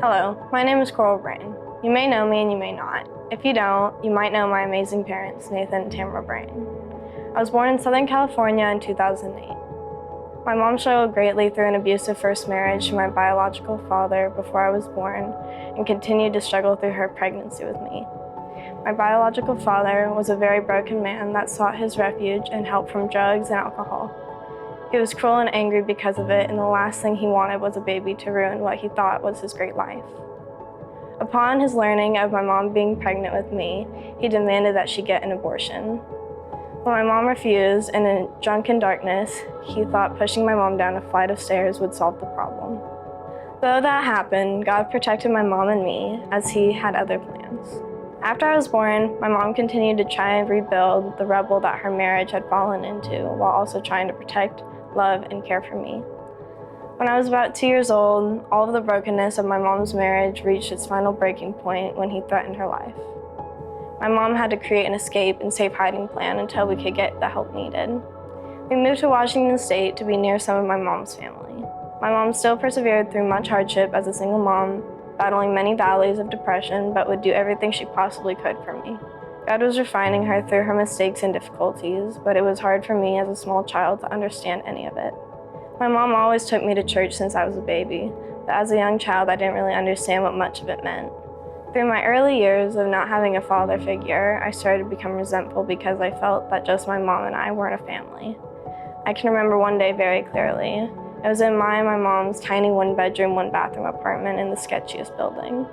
Hello, my name is Coral Brain. You may know me and you may not. If you don't, you might know my amazing parents, Nathan and Tamara Brain. I was born in Southern California in 2008. My mom struggled greatly through an abusive first marriage to my biological father before I was born and continued to struggle through her pregnancy with me. My biological father was a very broken man that sought his refuge and help from drugs and alcohol. He was cruel and angry because of it, and the last thing he wanted was a baby to ruin what he thought was his great life. Upon his learning of my mom being pregnant with me, he demanded that she get an abortion. When my mom refused, and in drunken darkness, he thought pushing my mom down a flight of stairs would solve the problem. Though that happened, God protected my mom and me, as he had other plans. After I was born, my mom continued to try and rebuild the rubble that her marriage had fallen into, while also trying to protect, love, and care for me. When I was about 2 years old, all of the brokenness of my mom's marriage reached its final breaking point when he threatened her life. My mom had to create an escape and safe hiding plan until we could get the help needed. We moved to Washington State to be near some of my mom's family. My mom still persevered through much hardship as a single mom, battling many valleys of depression, but would do everything she possibly could for me. God was refining her through her mistakes and difficulties, but it was hard for me as a small child to understand any of it. My mom always took me to church since I was a baby, but as a young child I didn't really understand what much of it meant. Through my early years of not having a father figure, I started to become resentful because I felt that just my mom and I weren't a family. I can remember one day very clearly. It was in my mom's tiny one-bedroom, one-bathroom apartment in the sketchiest building.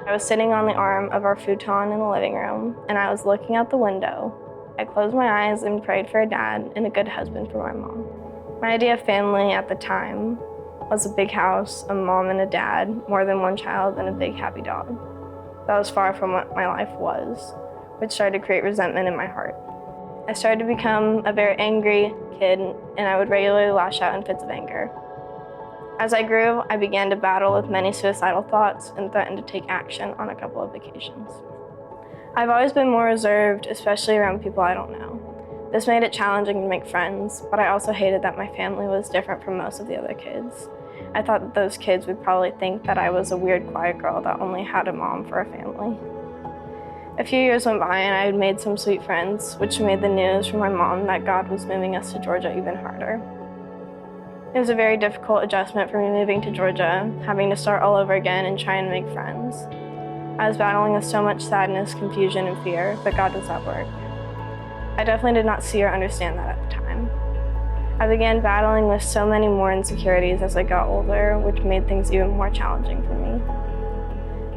I was sitting on the arm of our futon in the living room, and I was looking out the window. I closed my eyes and prayed for a dad and a good husband for my mom. My idea of family at the time was a big house, a mom and a dad, more than one child, and a big happy dog. That was far from what my life was, which started to create resentment in my heart. I started to become a very angry kid, and I would regularly lash out in fits of anger. As I grew, I began to battle with many suicidal thoughts and threatened to take action on a couple of occasions. I've always been more reserved, especially around people I don't know. This made it challenging to make friends, but I also hated that my family was different from most of the other kids. I thought that those kids would probably think that I was a weird, quiet girl that only had a mom for a family. A few years went by and I had made some sweet friends, which made the news from my mom that God was moving us to Georgia even harder. It was a very difficult adjustment for me moving to Georgia, having to start all over again and trying to make friends. I was battling with so much sadness, confusion, and fear, but God does that work. I definitely did not see or understand that at the time. I began battling with so many more insecurities as I got older, which made things even more challenging for me.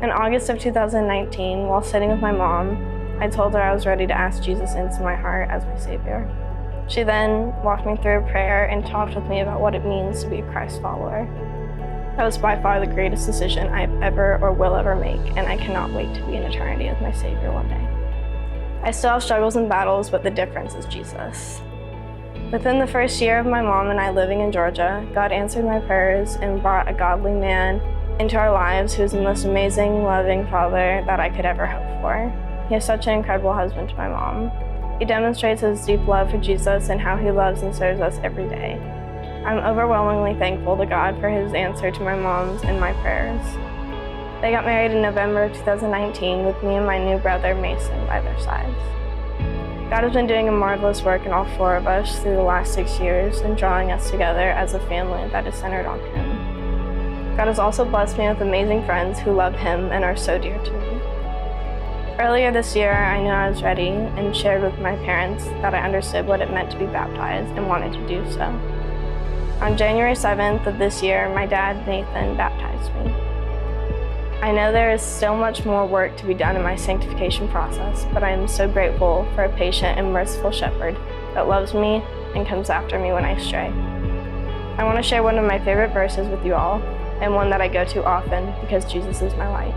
In August of 2019, while sitting with my mom, I told her I was ready to ask Jesus into my heart as my Savior. She then walked me through a prayer and talked with me about what it means to be a Christ follower. That was by far the greatest decision I've ever or will ever make, and I cannot wait to be in eternity with my Savior one day. I still have struggles and battles, but the difference is Jesus. Within the first year of my mom and I living in Georgia, God answered my prayers and brought a godly man into our lives who is the most amazing, loving father that I could ever hope for. He is such an incredible husband to my mom. He demonstrates his deep love for Jesus and how he loves and serves us every day. I'm overwhelmingly thankful to God for his answer to my mom's and my prayers. They got married in November of 2019 with me and my new brother Mason by their sides. God has been doing a marvelous work in all four of us through the last 6 years and drawing us together as a family that is centered on him. God has also blessed me with amazing friends who love him and are so dear to me. Earlier this year, I knew I was ready and shared with my parents that I understood what it meant to be baptized and wanted to do so. On January 7th of this year, my dad, Nathan, baptized me. I know there is still much more work to be done in my sanctification process, but I am so grateful for a patient and merciful shepherd that loves me and comes after me when I stray. I want to share one of my favorite verses with you all, and one that I go to often because Jesus is my light.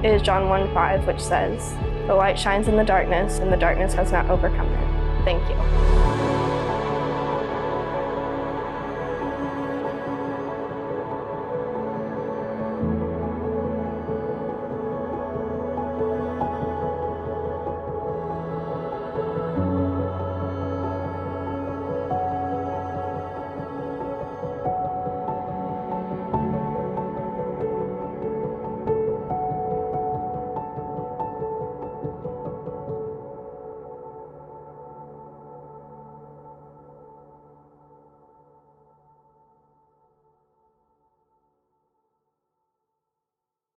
It is John 1:5, which says, "The light shines in the darkness, and the darkness has not overcome it." Thank you.